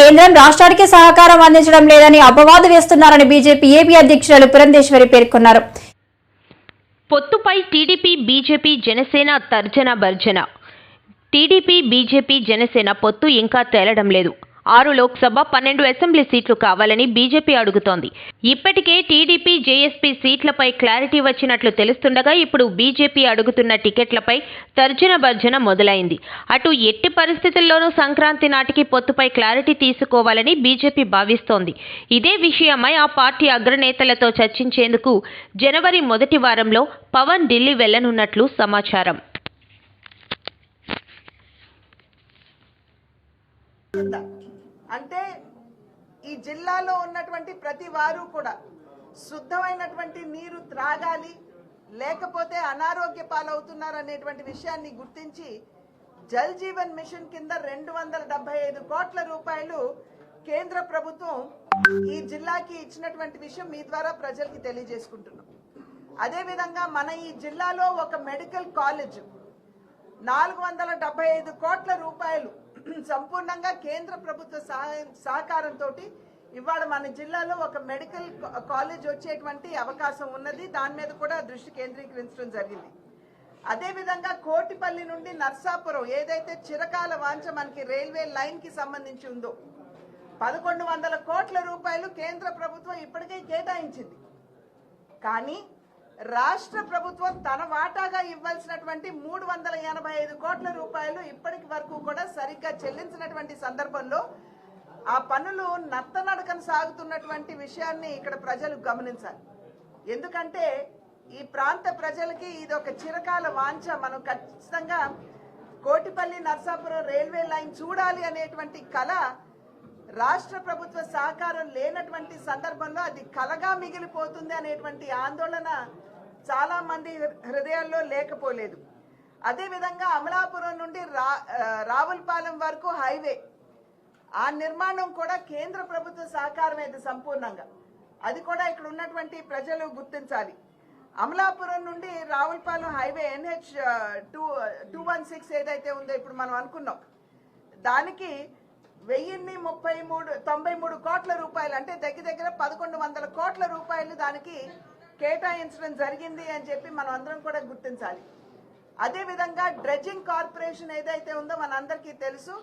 కేంద్రం రాష్ట్రానికి సహకారం అందించడం లేదని అపవాదు వేస్తున్నారని బీజేపీ ఏపీ అధ్యక్షురాలు పురంధేశ్వరి పేర్కొన్నారు. పొత్తుపై టీడీపీ, బీజేపీ, జనసేన తర్జన భర్జన. టీడీపీ, బీజేపీ, జనసేన పొత్తు ఇంకా తేలడం లేదు. 6 లోక్సభ, 12 అసెంబ్లీ సీట్లు కావాలని బీజేపీ అడుగుతోంది. ఇప్పటికే టీడీపీ, జేఎస్పీ సీట్లపై క్లారిటీ వచ్చినట్లు తెలుస్తుండగా ఇప్పుడు బీజేపీ అడుగుతున్న టికెట్లపై తర్జన భర్జన మొదలైంది. అటు ఎట్టి పరిస్థితుల్లోనూ సంక్రాంతి నాటికి పొత్తుపై క్లారిటీ తీసుకోవాలని బీజేపీ భావిస్తోంది. ఇదే విషయమై ఆ పార్టీ అగ్రనేతలతో చర్చించేందుకు జనవరి మొదటి వారంలో పవన్ ఢిల్లీ వెళ్లనున్నట్లు సమాచారం. అంటే ఈ జిల్లాలో ఉన్నటువంటి ప్రతి వారు కూడా శుద్ధమైనటువంటి నీరు త్రాగాలి, లేకపోతే అనారోగ్య పాలవుతున్నారు అనేటువంటి విషయాన్ని గుర్తించి జల్ జీవన్ మిషన్ కింద 275 కోట్ల రూపాయలు కేంద్ర ప్రభుత్వం ఈ జిల్లాకి ఇచ్చినటువంటి విషయం మీ ద్వారా ప్రజలకి తెలియజేసుకుంటున్నాం. అదేవిధంగా మన ఈ జిల్లాలో ఒక మెడికల్ కాలేజ్ 475 కోట్ల రూపాయలు సంపూర్ణంగా కేంద్ర ప్రభుత్వ సహకారంతో ఇవాళ మన జిల్లాలో ఒక మెడికల్ కాలేజ్ వచ్చేటువంటి అవకాశం ఉన్నది. దాని మీద కూడా దృష్టి కేంద్రీకరించడం జరిగింది. అదేవిధంగా కోటిపల్లి నుండి నర్సాపురం ఏదైతే చిరకాల వాంఛ మనకి రైల్వే లైన్ కి సంబంధించి ఉందో 1100 కోట్ల రూపాయలు కేంద్ర ప్రభుత్వం ఇప్పటికే కేటాయించింది. కానీ రాష్ట్ర ప్రభుత్వం తన వాటాగా ఇవ్వాల్సినటువంటి 385 కోట్ల రూపాయలు ఇప్పటికి వరకు కూడా సరిగ్గా చెల్లించినటువంటి సందర్భంలో ఆ పనులు నత్తనడకన సాగుతున్నటువంటి విషయాన్ని ఇక్కడ ప్రజలు గమనించాలి. ఎందుకంటే ఈ ప్రాంత ప్రజలకి ఇది ఒక చిరకాల వాంఛ. మనం ఖచ్చితంగా కోటిపల్లి నర్సాపురం రైల్వే లైన్ చూడాలి అనేటువంటి కళ రాష్ట్ర ప్రభుత్వ సహకారం లేనటువంటి సందర్భంలో అది కలగా మిగిలిపోతుంది అనేటువంటి ఆందోళన చాలా మంది హృదయాల్లో లేకపోలేదు. అదేవిధంగా అమలాపురం నుండి రావులపాలెం వరకు హైవే ఆ నిర్మాణం కూడా కేంద్ర ప్రభుత్వ సహకారం అయితే సంపూర్ణంగా అది కూడా ఇక్కడ ఉన్నటువంటి ప్రజలు గుర్తించాలి. అమలాపురం నుండి రావులపాలెం హైవే NH 216 ఏదైతే ఉందో ఇప్పుడు మనం అనుకున్నాం దానికి 1093 కోట్ల రూపాయలు అంటే దగ్గర 1100 కోట్ల రూపాయలు దానికి కేటాయించడం జరిగింది అని చెప్పి మనం అందరం కూడా గుర్తించాలి. అదేవిధంగా డ్రెడ్జింగ్ కార్పొరేషన్ ఏదైతే ఉందో మనందరికీ తెలుసు.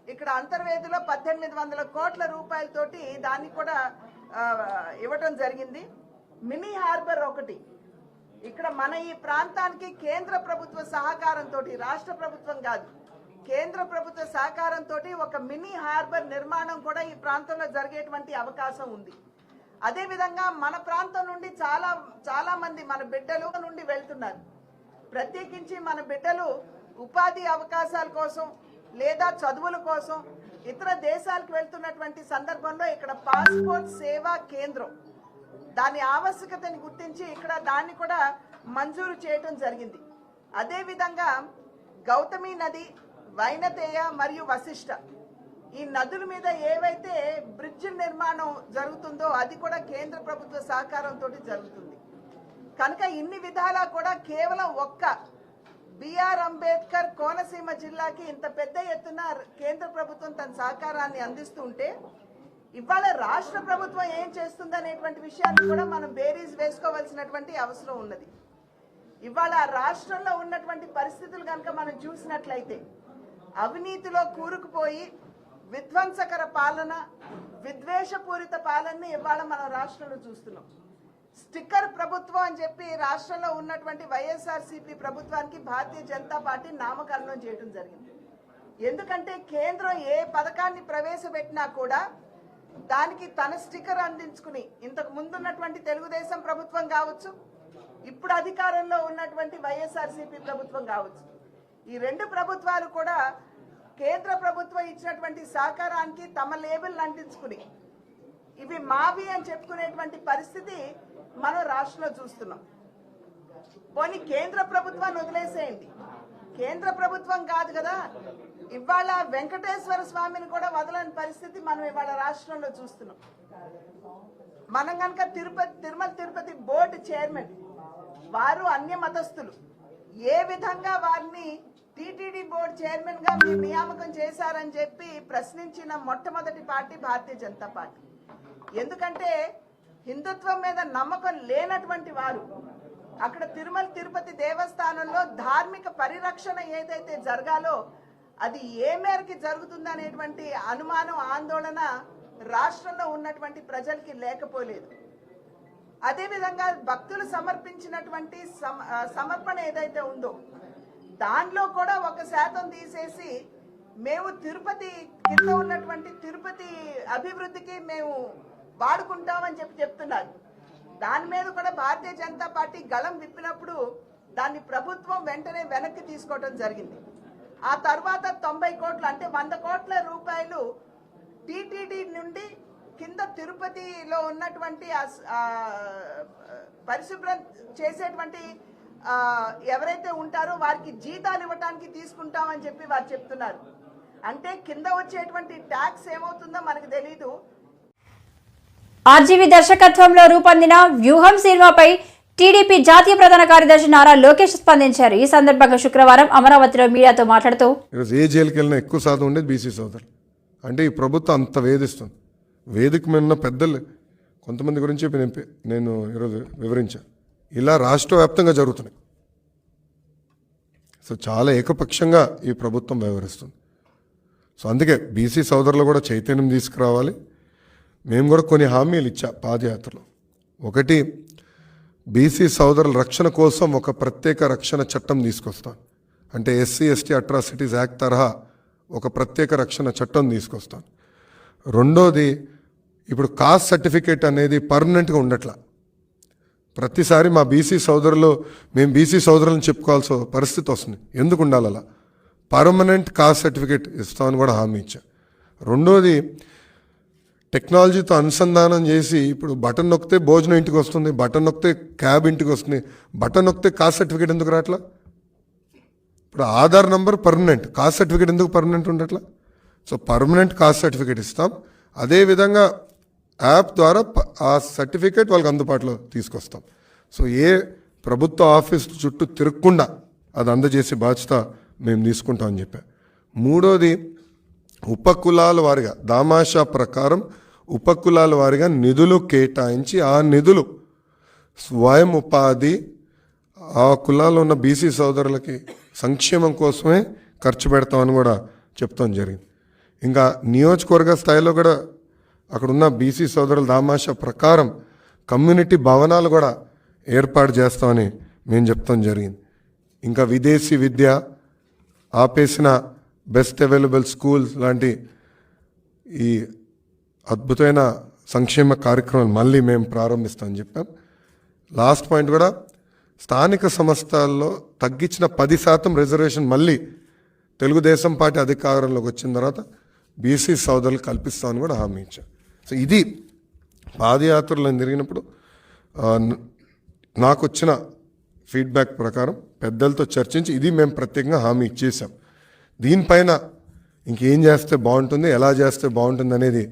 ఇక్కడ అంతర్వేదిలో 1800 కోట్ల రూపాయలతోటి దాన్ని కూడా ఇవ్వటం జరిగింది. మినీ హార్బర్ ఒకటి ఇక్కడ మన ఈ ప్రాంతానికి కేంద్ర ప్రభుత్వ సహకారంతో, రాష్ట్ర ప్రభుత్వం కాదు కేంద్ర ప్రభుత్వ సహకారంతో ఒక మినీ హార్బర్ నిర్మాణం కూడా ఈ ప్రాంతంలో జరిగేటువంటి అవకాశం ఉంది. అదేవిధంగా మన ప్రాంతం నుండి చాలా మంది మన బిడ్డలు నుండి వెళ్తున్నారు. ప్రత్యేకించి మన బిడ్డలు ఉపాధి అవకాశాల కోసం లేదా చదువుల కోసం ఇతర దేశాలకు వెళ్తున్నటువంటి సందర్భంలో ఇక్కడ పాస్పోర్ట్ సేవా కేంద్రం దాని ఆవశ్యకతని గుర్తించి ఇక్కడ దాన్ని కూడా మంజూరు చేయటం జరిగింది. అదేవిధంగా గౌతమి నది, వైనతేయ మరియు వశిష్ట ఈ నదుల మీద ఏవైతే బ్రిడ్జ్ నిర్మాణం జరుగుతుందో అది కూడా కేంద్ర ప్రభుత్వ సహకారంతో జరుగుతుంది. కనుక ఇన్ని విధాలా కూడా కేవలం ఒక్క బిఆర్ అంబేద్కర్ కోనసీమ జిల్లాకి ఇంత పెద్ద ఎత్తున కేంద్ర ప్రభుత్వం తన సహకారాన్ని అందిస్తుంటే ఇవాళ రాష్ట్ర ప్రభుత్వం ఏం చేస్తుందనేటువంటి విషయాన్ని కూడా మనం బేరీజ్ వేసుకోవాల్సినటువంటి అవసరం ఉన్నది. ఇవాళ రాష్ట్రంలో ఉన్నటువంటి పరిస్థితులు కనుక మనం చూసినట్లయితే అవినీతిలో కూరుకుపోయి విధ్వంసకర పాలన, విద్వేషపూరిత పాలనని ఇవాళ మనం రాష్ట్రంలో చూస్తున్నాం. స్టిక్కర్ ప్రభుత్వం అని చెప్పి రాష్ట్రంలో ఉన్నటువంటి వైఎస్ఆర్సీపీ ప్రభుత్వానికి భారతీయ జనతా పార్టీ నామకరణం చేయడం జరిగింది. ఎందుకంటే కేంద్రం ఏ పథకాన్ని ప్రవేశపెట్టినా కూడా దానికి తన స్టిక్కర్ అందించుకుని ఇంతకు ముందున్నటువంటి తెలుగుదేశం ప్రభుత్వం కావచ్చు, ఇప్పుడు అధికారంలో ఉన్నటువంటి వైఎస్ఆర్సీపీ ప్రభుత్వం కావచ్చు, ఈ రెండు ప్రభుత్వాలు కూడా కేంద్ర ప్రభుత్వం ఇచ్చినటువంటి సహకారానికి తమ లేబుల్ అంటించుకుని ఇవి మావి అని చెప్పుకునేటువంటి పరిస్థితి మనం రాష్ట్రంలో చూస్తున్నాం. పోనీ కేంద్ర ప్రభుత్వాన్ని వదిలేసేయండి, కేంద్ర ప్రభుత్వం కాదు కదా, ఇవాళ వెంకటేశ్వర స్వామిని కూడా వదలని పరిస్థితి మనం ఇవాళ రాష్ట్రంలో చూస్తున్నాం. మనం కనుక తిరుమల తిరుపతి బోర్డు చైర్మన్ వారు అన్య మతస్థులు, ఏ విధంగా వారిని టీటీడీ బోర్డు చైర్మన్ గా మీరు నియామకం చేశారని చెప్పి ప్రశ్నించిన మొట్టమొదటి పార్టీ భారతీయ జనతా పార్టీ. ఎందుకంటే హిందుత్వం మీద నమ్మకం లేనటువంటి వారు అక్కడ తిరుమల తిరుపతి దేవస్థానంలో ధార్మిక పరిరక్షణ ఏదైతే జరగాలో అది ఏ మేరకి జరుగుతుందనేటువంటి అనుమానం, ఆందోళన రాష్ట్రంలో ఉన్నటువంటి ప్రజలకి లేకపోలేదు. అదేవిధంగా భక్తులు సమర్పించినటువంటి సమర్పణ ఏదైతే ఉందో దానిలో కూడా 1% తీసేసి మేము తిరుపతి కింద ఉన్నటువంటి తిరుపతి అభివృద్ధికి మేము వాడుకుంటామని చెప్తున్నారు. దాని మీద కూడా భారతీయ జనతా పార్టీ గళం విప్పినప్పుడు దాన్ని ప్రభుత్వం వెంటనే వెనక్కి తీసుకోవడం జరిగింది. ఆ తర్వాత 90 కోట్లు అంటే 100 కోట్ల రూపాయలు టీటీడీ నుండి కింద తిరుపతిలో ఉన్నటువంటి పరిశుభ్రం చేసేటువంటి ఎవరైతే ఉంటారో వారికి జీతాలు ఇవ్వడానికి తీసుకుంటామని చెప్పి వారు చెప్తున్నారు. అంటే కింద వచ్చేటువంటి ట్యాక్స్ ఏమవుతుందో మనకు తెలీదు. ఆర్జీవి దర్శకత్వంలో రూపొందిన వ్యూహం సినిమాపై టీడీపీ జాతీయ ప్రధాన కార్యదర్శి నారా లోకేష్ స్పందించారు. ఈ సందర్భంగా శుక్రవారం అమరావతిలో మీడియాతో మాట్లాడుతూ ఈరోజు ఏ జైలుకి వెళ్ళినా ఎక్కువ శాతం ఉండేది బీసీ సోదరులు. అంటే ఈ ప్రభుత్వం అంత వేధిస్తుంది. వేదిక మీద ఉన్న పెద్దలు కొంతమంది గురించి నేను ఈరోజు వివరించాను. ఇలా రాష్ట్ర వ్యాప్తంగా జరుగుతున్నాయి. సో చాలా ఏకపక్షంగా ఈ ప్రభుత్వం వ్యవహరిస్తుంది. సో అందుకే బీసీ సోదరులు కూడా చైతన్యం తీసుకురావాలి. మేము కూడా కొన్ని హామీలు ఇచ్చా పాదయాత్రలో. ఒకటి, బీసీ సోదరుల రక్షణ కోసం ఒక ప్రత్యేక రక్షణ చట్టం తీసుకొస్తాం. అంటే ఎస్సీ ఎస్టీ అట్రాసిటీస్ యాక్ట్ తరహా ఒక ప్రత్యేక రక్షణ చట్టం తీసుకొస్తాం. రెండోది, ఇప్పుడు కాస్ట్ సర్టిఫికేట్ అనేది పర్మనెంట్గా ఉండట్లా. ప్రతిసారి మా బీసీ సోదరులు మేము బీసీ సోదరులను చెప్పుకోవాల్సిన పరిస్థితి వస్తుంది. ఎందుకు ఉండాలి అలా? పర్మనెంట్ కాస్ట్ సర్టిఫికేట్ ఇస్తామని కూడా హామీ ఇచ్చా. రెండోది, టెక్నాలజీతో అనుసంధానం చేసి ఇప్పుడు బటన్ నొక్కితే భోజనం ఇంటికి వస్తుంది, బటన్ నొక్కితే క్యాబ్ ఇంటికి వస్తుంది, బటన్ నొక్కితే కాస్ట్ సర్టిఫికేట్ ఎందుకు రావట్లా? ఇప్పుడు Aadhaar number permanent, caste certificate ఎందుకు పర్మనెంట్ ఉండట్లా? సో పర్మనెంట్ కాస్ట్ సర్టిఫికేట్ ఇస్తాం. అదేవిధంగా యాప్ ద్వారా ఆ సర్టిఫికేట్ వాళ్ళకి అందుబాటులో తీసుకొస్తాం. సో ఏ ప్రభుత్వ ఆఫీస్ చుట్టూ తిరగకుండా అది అందజేసే బాధ్యత మేము తీసుకుంటామని చెప్పా. మూడోది, ఉపకులాల వారిగా దామాషా ప్రకారం ఉపకులాల వారిగా నిధులు కేటాయించి ఆ నిధులు స్వయం ఉపాధి ఆ కులాల్లో ఉన్న బీసీ సోదరులకి సంక్షేమం కోసమే ఖర్చు పెడతామని కూడా చెప్తాం జరిగింది. ఇంకా నియోజకవర్గ స్థాయిలో కూడా అక్కడున్న బీసీ సోదరుల దామాషా ప్రకారం కమ్యూనిటీ భవనాలు కూడా ఏర్పాటు చేస్తామని మేము చెప్తాం జరిగింది. ఇంకా విదేశీ విద్య ఆపేసిన బెస్ట్ అవైలబుల్ స్కూల్స్ లాంటి ఈ అద్భుతమైన సంక్షేమ కార్యక్రమాలు మళ్ళీ మేము ప్రారంభిస్తామని చెప్పాం. లాస్ట్ పాయింట్ కూడా, స్థానిక సంస్థల్లో తగ్గించిన 10% రిజర్వేషన్ మళ్ళీ తెలుగుదేశం పార్టీ అధికారంలోకి వచ్చిన తర్వాత బీసీ సోదరులు కల్పిస్తామని కూడా హామీ ఇచ్చాం. సో ఇది పాదయాత్రలో జరిగినప్పుడు నాకు వచ్చిన ఫీడ్బ్యాక్ ప్రకారం పెద్దలతో చర్చించి ఇది మేము ప్రత్యేకంగా హామీ ఇచ్చేసాం. దీనిపైన ఇంకేం చేస్తే బాగుంటుంది, ఎలా చేస్తే బాగుంటుంది అనేది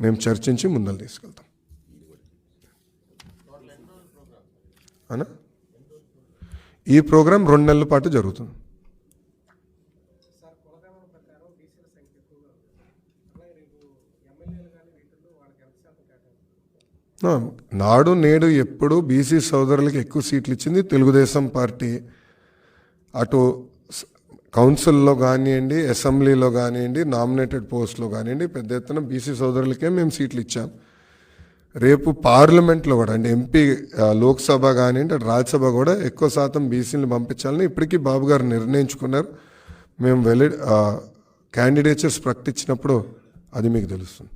మేము చర్చించి ముందలు తీసుకెళ్తాం. అనా ఈ ప్రోగ్రాం 2 నెలల పాటు జరుగుతుంది. నాడు నేడు ఎప్పుడు బీసీ సోదరులకి ఎక్కువ సీట్లు ఇచ్చింది తెలుగుదేశం పార్టీ. అటు కౌన్సిల్లో కానివ్వండి, అసెంబ్లీలో కానివ్వండి, నామినేటెడ్ పోస్ట్లో కానివ్వండి, పెద్ద ఎత్తున బీసీ సోదరులకే మేము సీట్లు ఇచ్చాం. రేపు పార్లమెంట్లో కూడా అంటే ఎంపీ లోక్సభ కానివ్వండి, రాజ్యసభ కూడా ఎక్కువ శాతం బీసీలను పంపించాలని ఇప్పటికీ బాబు గారు నిర్ణయించుకున్నారు. మేము క్యాండిడేచర్స్ ప్రకటించినప్పుడు అది మీకు తెలుస్తుంది.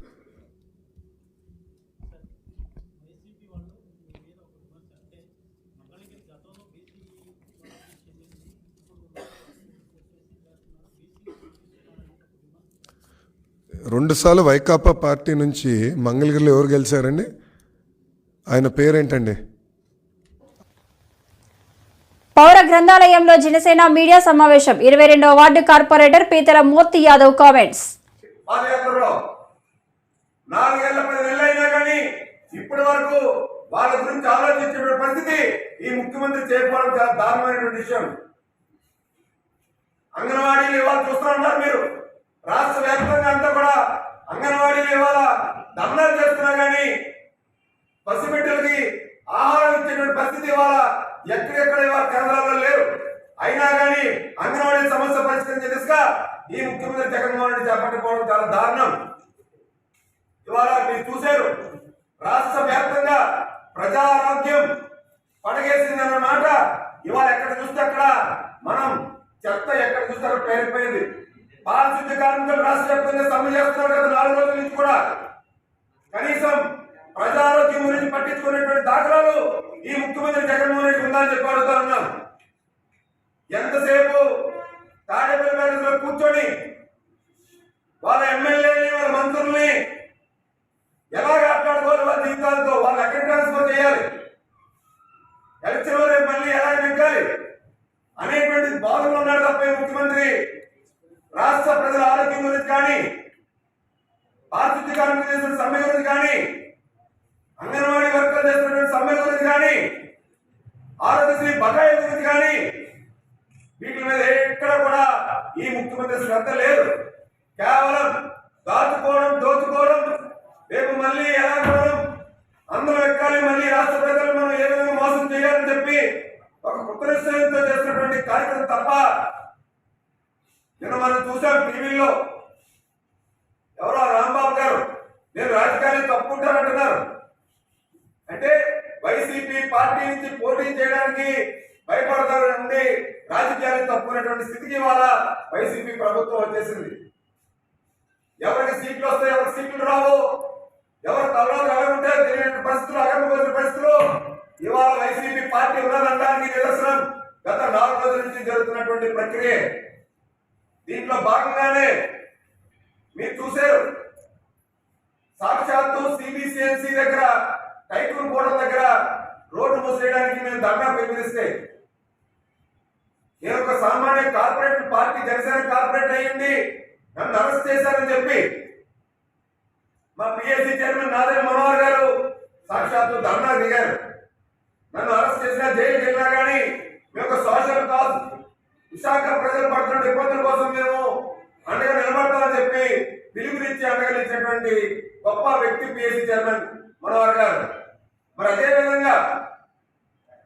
రెండుసార్లు వైకాపా పార్టీ నుంచి మంగళగిరిలో ఎవరు గెలిచారండి? ఆయన పేరేంటండి? పౌర గ్రంథాలయంలో జనసేన మీడియా సమావేశం. 22వ వార్డు కార్పొరేటర్ పీతల మూర్తి యాదవ్ కామెంట్స్. ఇప్పటి వరకు వాళ్ళ గురించి ఆలోచించే పరిస్థితి ఈ ముఖ్యమంత్రి చేయకపోవడం చాలా దారుణమైనటువంటి విషయం. అంగన్వాడీలు ఇవాళ చూస్తూ ఉన్నారు మీరు. రాష్ట్ర వ్యాప్తంగా అంతా కూడా అంగన్వాడీలు ఇవాళ ధర్నాలు చేస్తున్నా కానీ పసిబిడ్డలకి ఆహారం ఇచ్చేటువంటి పరిస్థితి ఇవాళ ఎక్కడెక్కడ ఇవాళ కేంద్రాల్లో లేవు. అయినా కానీ అంగన్వాడీ సమస్య పరిష్కరించే దిశగా ఈ ముఖ్యమంత్రి జగన్మోహన్ రెడ్డి చేపట్టుకోవడం చాలా దారుణం. ఇవాళ మీరు చూశారు, రాష్ట్ర వ్యాప్తంగా ప్రజా ఆరోగ్యం పడగేసిందన్న మాట ఇవాళ ఎక్కడ చూస్తే అక్కడ మనం చెత్త ఎక్కడ చూస్తే అక్కడ పేరుపోయింది. పారిశుద్ధ్య కార్మికులు రాష్ట్ర వ్యాప్తంగా సమ్మె చేస్తున్నారు కదా 4 రోజుల నుంచి కూడా. కనీసం ప్రజారోగ్యం గురించి పట్టించుకునేటువంటి దాఖలాలు ఈ ముఖ్యమంత్రి జగన్మోహన్ రెడ్డి ఉందని చెప్పి అడుగుతా ఉన్నాం. ఎంతసేపు తాడేపల్లి ప్యాలెస్ లో కూర్చొని వాళ్ళ ఎమ్మెల్యేని వాళ్ళ మంత్రుల్ని ఎలాగ ఆట్లాడుకోవాలి, వాళ్ళ జీవితాలతో వాళ్ళు ఎక్కడ ట్రాన్స్ఫర్ చేయాలి, ఎలక్షన్ రేపు మళ్ళీ ఎలా నెగ్గాలి అనేటువంటి బాధలు ఉన్నాడు తప్ప ఈ ముఖ్యమంత్రి రాష్ట్ర ప్రజల ఆరోగ్యం గురించి కానీ, పారిశుద్ధ్య కార్మికులు చేసిన సమ్మె గురించి కానీ, అంగన్వాడీ వర్కర్లు చేసినటువంటి సమ్మె గురించి కానీ, ఆరోగ్యశ్రీ బకాయిల గురించి కానీ వీటి మీద ఎక్కడ కూడా ఈ ముఖ్యమంత్రి శ్రద్ధ లేదు. కేవలం దాచుకోవడం, దోచుకోవడం, రేపు మళ్ళీ ఎలా పోవడం, అందరూ ఎక్కాలి, మళ్ళీ రాష్ట్ర ప్రజలు మనం ఏ విధంగా మోసం చేయాలని చెప్పి ఒక కృతనిశ్చయంతో చేసినటువంటి కార్యక్రమం తప్ప నిన్న మనం చూసాం టీవీలో ఎవరో రాంబాబు గారు నేను రాజకీయాలు తప్పుకుంటానంటున్నారు. అంటే వైసీపీ పార్టీ నుంచి పోటీ చేయడానికి భయపడతారు నుండి రాజకీయాలు తప్పుకునేటువంటి స్థితికి ఇవాళ వైసీపీ ప్రభుత్వం వచ్చేసింది. ఎవరికి సీట్లు వస్తాయి, ఎవరికి సీట్లు రావు, ఎవరు తలలో అలగుంటే తెలియని పరిస్థితులు, అగమపోయిన పరిస్థితులు ఇవాళ వైసీపీ పార్టీ ఉన్నదనడానికి నిదర్శనం గత 4 రోజుల నుంచి జరుగుతున్నటువంటి ప్రక్రియ. దీంట్లో భాగంగానే మీరు చూశారు, సాక్షాత్తు సిబిసిఎన్సి దగ్గర టైకూన్ కోటల దగ్గర రోడ్డు మూసేయడానికి మేము ధర్నా పిలుపునిస్తే నేను ఒక సామాన్య కార్పొరేట్ పార్టీ జనసేన కార్పొరేట్ అయ్యింది నన్ను అరెస్ట్ చేశారని చెప్పి మా పిఎస్సి చైర్మన్ నాదెళ్ల మనోహర్ గారు సాక్షాత్తు ధర్నా దిగారు. నన్ను అరెస్ట్ చేసినా జైలుకి వెళ్ళినా కానీ మేము ఒక సోషల్ కాజ్, విశాఖ ప్రజలు పడుతున్న ఇబ్బందుల కోసం మేము అండగా నిలబడతామని చెప్పి పిలుపునిచ్చి అండగలిచ్చినటువంటి గొప్ప వ్యక్తి పిఎస్సి చైర్మన్ మనోహర్ గారు. మరి అదే విధంగా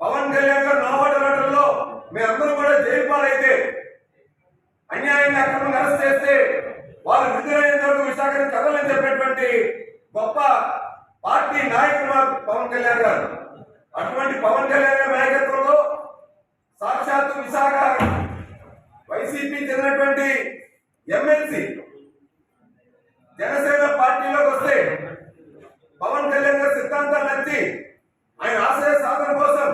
పవన్ కళ్యాణ్ గారు నోవాటలో మీరందరూ కూడా జైలు పాలైతే, అన్యాయంగా అక్రమంగా అరెస్ట్ చేస్తే వాళ్ళు విడుదలైన వరకు విశాఖను కదలని చెప్పినటువంటి గొప్ప పార్టీ నాయకుడు పవన్ కళ్యాణ్ గారు. అటువంటి పవన్ కళ్యాణ్ గారి నాయకత్వంలో సాక్షాత్తు విశాఖ వైసీపీ చెందినటువంటి ఎమ్మెల్సీ జనసేన పార్టీలోకి వస్తే పవన్ కళ్యాణ్ గారి సిద్ధాంతాలు నచ్చి ఆయన ఆశయ సాధన కోసం,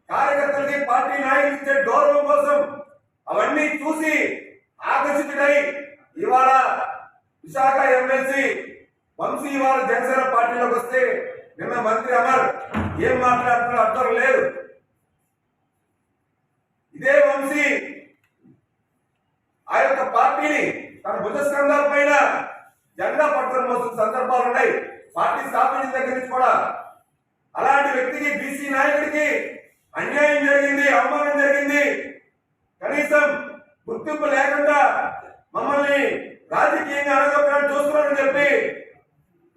కార్యకర్తలకి పార్టీ నాయకులు ఇచ్చే గౌరవం కోసం అవన్నీ చూసి ఆకర్షితుడై ఇవాళ విశాఖ ఎమ్మెల్సీ వంశీ ఇవాళ జనసేన పార్టీలోకి వస్తే నిన్న మంత్రి అమర్ ఏం మాట్లాడుతున్నా అర్థం లేదు. ఇదే వంశీ ఆ యొక్క పార్టీని తన భుజస్కంధాల పైన జెండా పట్టుకొని మోస్తున్న సందర్భాలు ఉన్నాయి పార్టీ స్థాపించిన దగ్గర నుంచి కూడా. అలాంటి వ్యక్తికి, బీసీ నాయకుడికి అన్యాయం జరిగింది, అవమానం జరిగింది, కనీసం గుర్తింపు లేకుండా మమ్మల్ని రాజకీయంగా అడగొక్కడానికి చూస్తున్నారని చెప్పి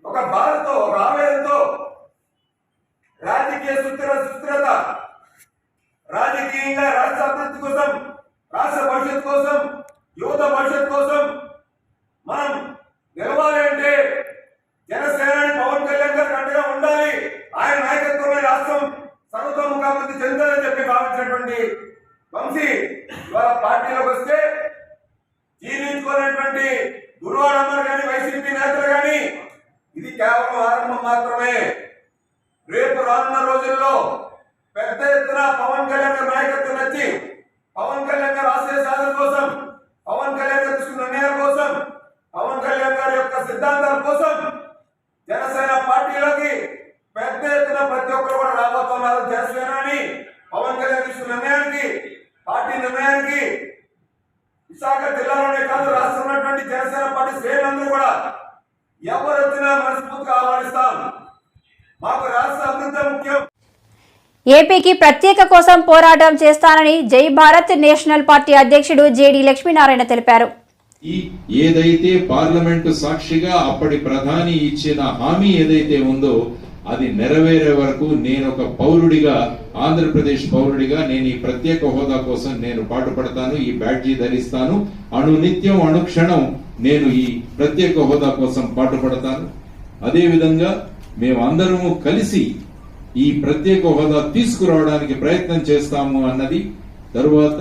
ఒక బాధతో, ఒక ఆవేదనతో రాజకీయ సుస్థిరత, రాజకీయంగా రాష్ట్ర అభివృద్ధి కోసం, రాష్ట్ర భవిష్యత్తు కోసం, యువత భవిష్యత్తు కోసం మనం నిలవాలి అంటే జనసేనాని పవన్ కళ్యాణ్ గారికి అండగా ఉండాలి. ఆయన నాయకత్వంలో రాష్ట్రం సర్వతోముఖాభివృద్ధి చెందాలని చెప్పి భావించినటువంటి వంశీ ఇవాళ పార్టీలోకి వస్తే జీర్ణించుకోలేటువంటి గురువాడ అమర్ కానీ, వైసీపీ నేతలు కానీ ఇది కేవలం ఆరంభం మాత్రమే. రేపు రానున్న రోజుల్లో పెద్ద ఎత్తున పవన్ కళ్యాణ్ గారి నాయకత్వం నచ్చి, పవన్ కళ్యాణ్ గారి ఆశయ సాధన కోసం, పవన్ కళ్యాణ్ గారి తీసుకున్న నిర్ణయాల కోసం, పవన్ కళ్యాణ్ గారి యొక్క సిద్ధాంతాల కోసం జనసేన పార్టీలోకి పెద్ద ఎత్తున ప్రతి ఒక్కరు కూడా రాబోతున్నారు. జనసేనాని పవన్ కళ్యాణ్ తీసుకున్న నిర్ణయానికి, పార్టీ నిర్ణయానికి విశాఖ జిల్లాలోనే కాదు రాష్ట్రంలో ఉన్నటువంటి జనసేన పార్టీ శ్రేణులందరూ కూడా ఎవరు వచ్చినా మనస్ఫూర్తిగా ఆహ్వానిస్తాం. మాకు రాష్ట్ర అభివృద్ధి ముఖ్యం. ఏపీకి ప్రత్యేక కోసం పోరాటం చేస్తానని జై భారత్ నేషనల్ పార్టీ అధ్యక్షుడు జేడీ లక్ష్మీనారాయణ తెలిపారు. ఏదైతే పార్లమెంటు సాక్షిగా అప్పటి ప్రధాని ఇచ్చిన హామీ ఏదైతే ఉందో అది నెరవేరే వరకు నేను ఒక పౌరుడిగా, ఆంధ్రప్రదేశ్ పౌరుడిగా నేను ఈ ప్రత్యేక హోదా కోసం నేను పాటుపడతాను, ఈ బ్యాడ్జీ ధరిస్తాను, అనునిత్యం అనుక్షణం నేను ఈ ప్రత్యేక హోదా కోసం పాటుపడతాను. అదే విధంగా మేమందరము కలిసి ఈ ప్రత్యేక హోదా తీసుకురావడానికి ప్రయత్నం చేస్తాము అన్నది. తరువాత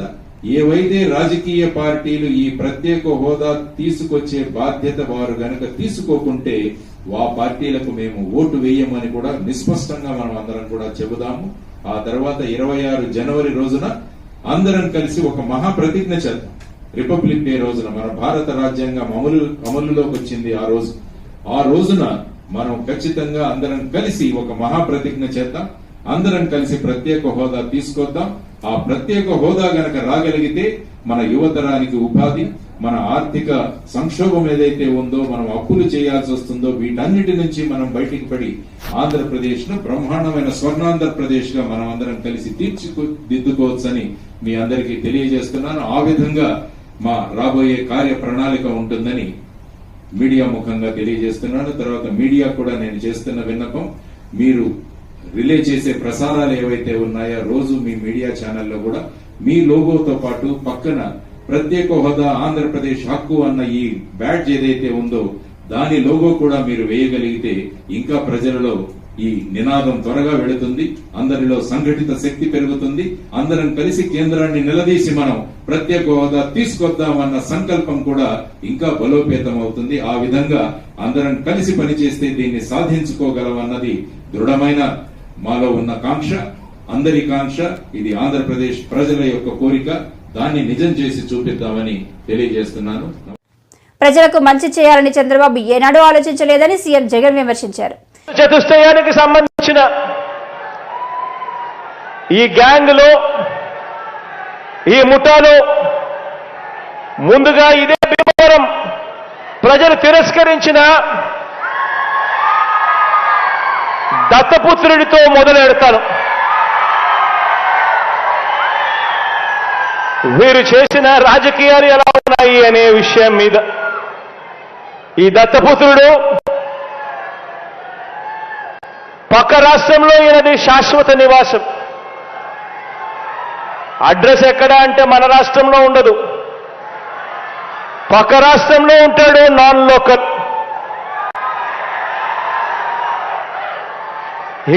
ఏవైతే రాజకీయ పార్టీలు ఈ ప్రత్యేక హోదా తీసుకొచ్చే బాధ్యత వారు గనక తీసుకోకుంటే ఆ పార్టీలకు మేము ఓటు వేయమని కూడా నిస్పష్టంగా మనం అందరం కూడా చెబుదాము. ఆ తర్వాత 26 జనవరి రోజున అందరం కలిసి ఒక మహాప్రతిజ్ఞ చేద్దాం. రిపబ్లిక్ డే రోజున మన భారత రాజ్యాంగం అమలులోకి వచ్చింది. ఆ రోజున మనం ఖచ్చితంగా అందరం కలిసి ఒక మహాప్రతిజ్ఞ చేద్దాం. అందరం కలిసి ప్రత్యేక హోదా తీసుకొద్దాం. ఆ ప్రత్యేక హోదా గనక రాగలిగితే మన యువతరానికి ఉపాధి, మన ఆర్థిక సంక్షోభం ఏదైతే ఉందో, మనం అప్పులు చేయాల్సి వస్తుందో, వీటన్నిటి నుంచి మనం బయటికి పడి ఆంధ్రప్రదేశ్ ను బ్రహ్మాండమైన స్వర్ణాంధ్రప్రదేశ్ గా మనం అందరం కలిసి తీర్చిదిద్దుకోవచ్చని మీ అందరికీ తెలియజేస్తున్నాను. ఆ విధంగా మా రాబోయే కార్య ప్రణాళిక ఉంటుందని మీడియా ముఖంగా తెలియజేస్తున్నాను. తర్వాత మీడియా కూడా నేను చేస్తున్న విన్నపం, మీరు రిలే చేసే ప్రసారాలు ఏవైతే ఉన్నాయో రోజు మీ మీడియా ఛానల్లో కూడా మీ లోగోతో పాటు పక్కన ప్రత్యేక హోదా ఆంధ్రప్రదేశ్ హక్కు అన్న ఈ బ్యాడ్జ్ ఏదైతే ఉందో దాని లోగో కూడా మీరు వేయగలిగితే ఇంకా ప్రజలలో ఈ నినాదం త్వరగా వెళుతుంది, అందరిలో సంఘటిత శక్తి పెరుగుతుంది. అందరం కలిసి కేంద్రాన్ని నిలదీసి మనం ప్రత్యేక హోదా తీసుకొద్దామన్న సంకల్పం కూడా ఇంకా బలోపేతం అవుతుంది. ఆ విధంగా అందరం కలిసి పనిచేస్తే దీన్ని సాధించుకోగలమన్నది దృఢమైన మాలో ఉన్న కాంక్ష, అందరి కాంక్ష. ఇది ఆంధ్రప్రదేశ్ ప్రజల యొక్క కోరిక. దాన్ని నిజం చేసి చూపిద్దామని తెలియజేస్తున్నాను. ప్రజలకు మంచి చేయాలని చంద్రబాబు ఏనాడూ ఆలోచించలేదని సీఎం జగన్ విమర్శించారు. చతుష్టయానికి సంబంధించిన ఈ గ్యాంగ్ లో, ఈ ముఠాలో ముందుగా ఇదే భీమవరం ప్రజలు తిరస్కరించిన దత్తపుత్రుడితో మొదలెడతాను. వీరు చేసిన రాజకీయాలు ఎలా ఉన్నాయి అనే విషయం మీద. ఈ దత్తపుత్రుడు పక్క రాష్ట్రంలో ఈయనది శాశ్వత నివాసం. అడ్రస్ ఎక్కడ అంటే మన రాష్ట్రంలో ఉండదు, పక్క రాష్ట్రంలో ఉంటాడు, నాన్ లోకల్.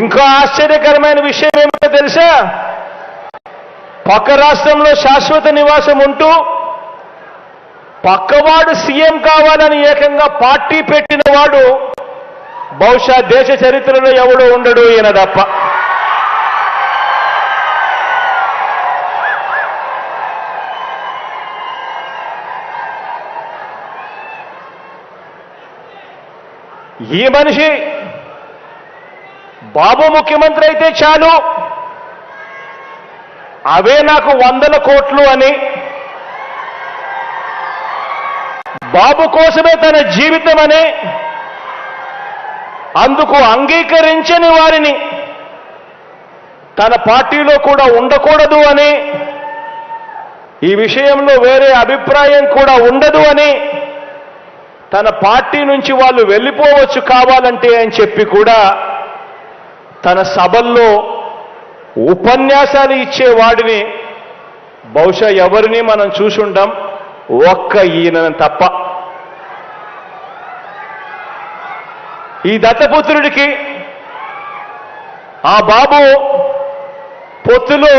ఇంకా ఆశ్చర్యకరమైన విషయం ఏమిటో తెలుసా? పక్క రాష్ట్రంలో శాశ్వత నివాసం ఉంటూ పక్కవాడు సీఎం కావాలని ఏకంగా పార్టీ పెట్టిన వాడు బహుశా దేశ చరిత్రలో ఎవడో ఉండడు, ఈయన తప్ప. ఈ మనిషి బాబు ముఖ్యమంత్రి అయితే చాలు, అవే నాకు 100 కోట్లు అని, బాబు కోసమే తన జీవితం అని, అందుకు అంగీకరించని వారిని తన పార్టీలో కూడా ఉండకూడదు అని, ఈ విషయంలో వేరే అభిప్రాయం కూడా ఉండదు అని, తన పార్టీ నుంచి వాళ్ళు వెళ్ళిపోవచ్చు కావాలంటే అని చెప్పి కూడా తన సభల్లో ఉపన్యాసాలు ఇచ్చేవాడిని బహుశా ఎవరిని మనం చూసుంటాం, ఒక్క ఈయన తప్ప. ఈ దత్తపుత్రుడికి ఆ బాబు పొత్తులో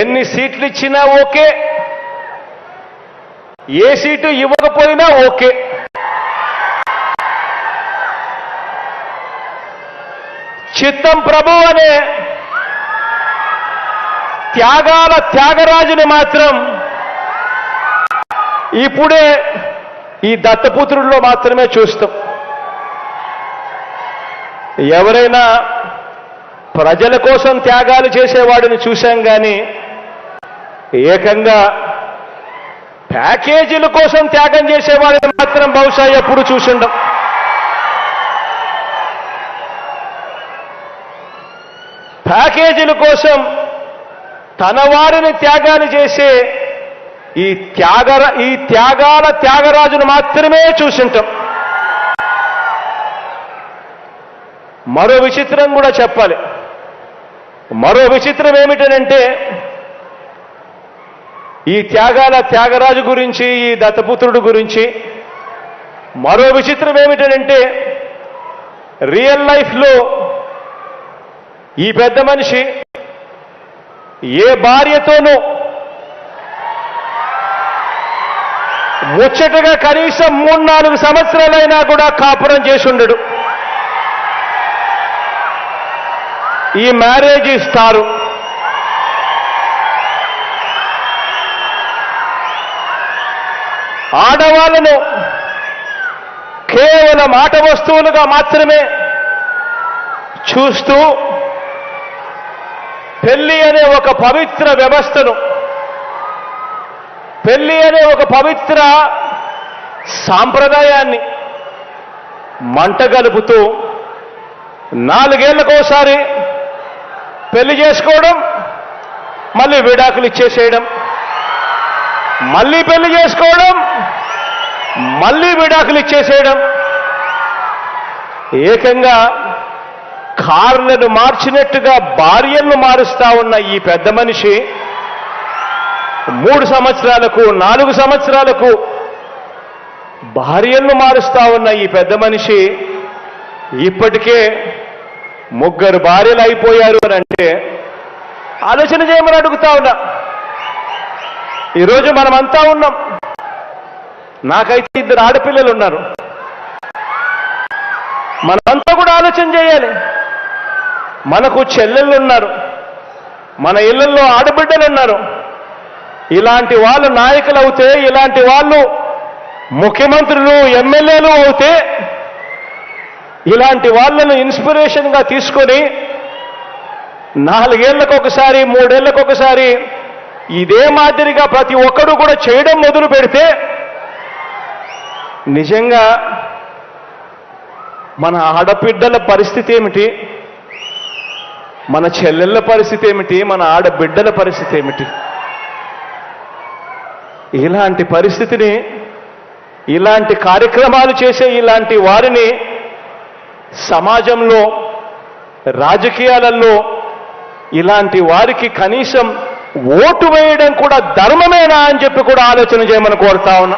ఎన్ని సీట్లు ఇచ్చినా ఓకే, ఏ సీటు ఇవ్వకపోయినా ఓకే. చిత్తం ప్రభు అనే త్యాగాల త్యాగరాజుని మాత్రం ఇప్పుడే ఈ దత్తపుత్రుల్లో మాత్రమే చూస్తాం. ఎవరైనా ప్రజల కోసం త్యాగాలు చేసేవాడిని చూశాం కానీ ఏకంగా ప్యాకేజీల కోసం త్యాగం చేసేవాడిని మాత్రం బహుశా ఎప్పుడు చూసిండం. ప్యాకేజీల కోసం తన వారిని త్యాగాలు చేసే ఈ త్యాగాల త్యాగరాజును మాత్రమే చూసింటాం. మరో విచిత్రం కూడా చెప్పాలి. మరో విచిత్రం ఏమిటనంటే ఈ త్యాగాల త్యాగరాజు గురించి, ఈ దత్తపుత్రుడు గురించి మరో విచిత్రం ఏమిటనంటే రియల్ లైఫ్లో ఈ పెద్ద మనిషి ఏ భార్యతోనూ ముచ్చటగా కనీసం 3-4 సంవత్సరాలైనా కూడా కాపురం చేసి ఉండడు. ఈ మ్యారేజ్ ఇస్తారు. ఆడవాళ్ళను కేవలం ఆట వస్తువులుగా మాత్రమే చూస్తూ పెళ్లి అనే ఒక పవిత్ర వ్యవస్థను, పెళ్లి అనే ఒక పవిత్ర సాంప్రదాయాన్ని మంటగలుపుతూ 4 ఏళ్లకోసారి పెళ్లి చేసుకోవడం, మళ్ళీ విడాకులు ఇచ్చేసేయడం, మళ్ళీ పెళ్లి చేసుకోవడం, మళ్ళీ విడాకులు ఇచ్చేసేయడం, ఏకంగా కార్లను మార్చినట్టుగా భార్యలను మారుస్తా ఉన్న ఈ పెద్ద మనిషి 3 సంవత్సరాలకు 4 సంవత్సరాలకు భార్యలను మారుస్తా ఉన్న ఈ పెద్ద మనిషి ఇప్పటికే 3 భార్యలు అయిపోయారు అని అంటే ఆలోచన చేయమని అడుగుతా ఉన్నా. ఈరోజు మనమంతా ఉన్నాం. నాకైతే 2 ఆడపిల్లలు ఉన్నారు. మనమంతా కూడా ఆలోచన చేయాలి. మనకు చెల్లెళ్ళు ఉన్నారు, మన ఇళ్లలో ఆడబిడ్డలు ఉన్నారు. ఇలాంటి వాళ్ళు నాయకులు అవుతే, ఇలాంటి వాళ్ళు ముఖ్యమంత్రులు, ఎమ్మెల్యేలు అవుతే, ఇలాంటి వాళ్ళను ఇన్స్పిరేషన్గా తీసుకొని 4 ఏళ్లకొకసారి 3 ఏళ్లకొకసారి ఇదే మాదిరిగా ప్రతి ఒక్కరూ కూడా చేయడం మొదలు పెడితే నిజంగా మన ఆడబిడ్డల పరిస్థితి ఏమిటి, మన చెల్లెళ్ళ పరిస్థితి ఏమిటి, మన ఆడబిడ్డల పరిస్థితి ఏమిటి? ఇలాంటి పరిస్థితిని, ఇలాంటి కార్యక్రమాలు చేసే ఇలాంటి వారిని సమాజంలో, రాజకీయాలలో ఇలాంటి వారికి కనీసం ఓటు వేయడం కూడా ధర్మమేనా అని చెప్పి కూడా ఆలోచన చేయమని కోరుతా ఉన్నా.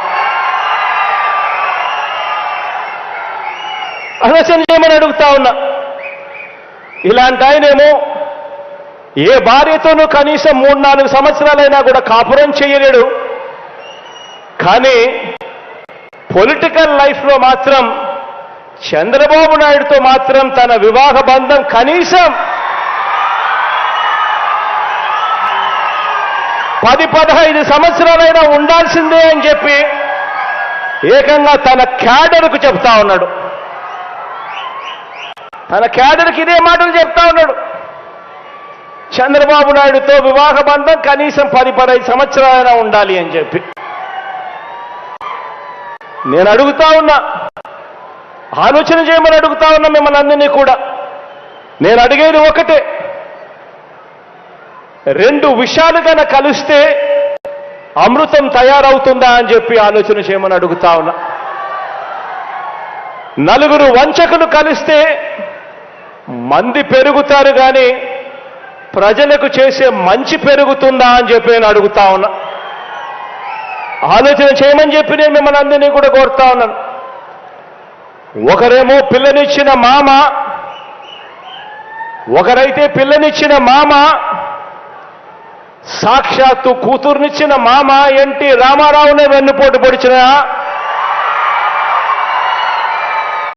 ఆలోచన చేయమని అడుగుతా ఉన్నా. ఇలాంటి ఆయనేమో ఏ భార్యతోనూ కనీసం 3-4 సంవత్సరాలైనా కూడా కాపురం చేయలేడు. కానీ పొలిటికల్ లైఫ్లో మాత్రం చంద్రబాబు నాయుడుతో మాత్రం తన వివాహ బంధం కనీసం 10-15 సంవత్సరాలైనా ఉండాల్సిందే అని చెప్పి ఏకంగా తన క్యాడర్కు చెప్తా ఉన్నాడు. తన క్యాడర్కి ఇదే మాటలు చెప్తా ఉన్నాడు. చంద్రబాబు నాయుడుతో వివాహ బంధం కనీసం 10-15 సంవత్సరాలైనా ఉండాలి అని చెప్పి. నేను అడుగుతా ఉన్నా, ఆలోచన చేయమని అడుగుతా ఉన్నా మిమ్మల్ని అందరినీ కూడా. నేను అడిగేది ఒకటే, 2 విషయాలు కన్నా కలిస్తే అమృతం తయారవుతుందా అని చెప్పి ఆలోచన చేయమని అడుగుతా ఉన్నా. 4 వంచకులు కలిస్తే మంది పెరుగుతారు కానీ ప్రజలకు చేసే మంచి పెరుగుతుందా అని చెప్పి నేను అడుగుతా ఉన్నా. ఆలోచన చేయమని చెప్పి నేను మిమ్మల్ని అందరినీ కూడా కోరుతా ఉన్నాను. ఒకరేమో పిల్లనిచ్చిన మామ, ఒకరైతే పిల్లనిచ్చిన మామ, సాక్షాత్తు కూతుర్నిచ్చిన మామ ఎన్టీ రామారావునే వెన్నుపోటు పొడిచిన